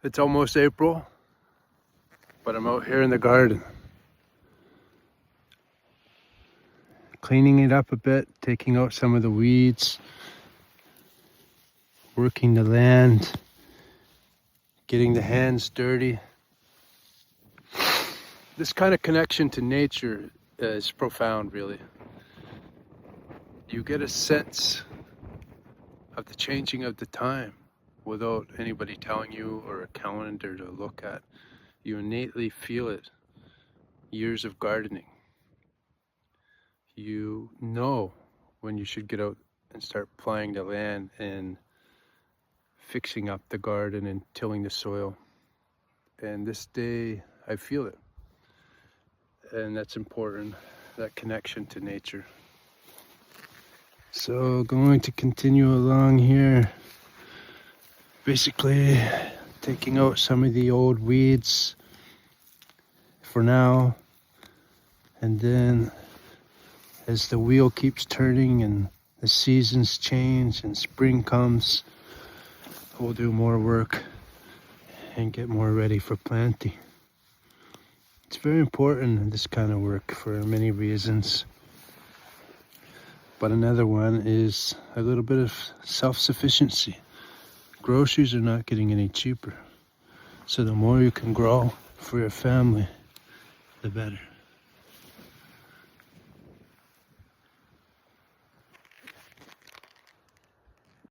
It's almost April, but I'm out here in the garden. Cleaning it up a bit, taking out some of the weeds, working the land, getting the hands dirty. This kind of connection to nature is profound, really. You get a sense of the changing of the time without anybody telling you or a calendar to look at. You innately feel it. Years of gardening. You know when you should get out and start plying the land and fixing up the garden and tilling the soil. And this day I feel it. And that's important, that connection to nature. So going to continue along here, basically taking out some of the old weeds for now, and then as the wheel keeps turning and the seasons change and spring comes, we'll do more work and get more ready for planting. It's very important, this kind of work, for many reasons. But another one is a little bit of self-sufficiency. Groceries are not getting any cheaper. So the more you can grow for your family, the better.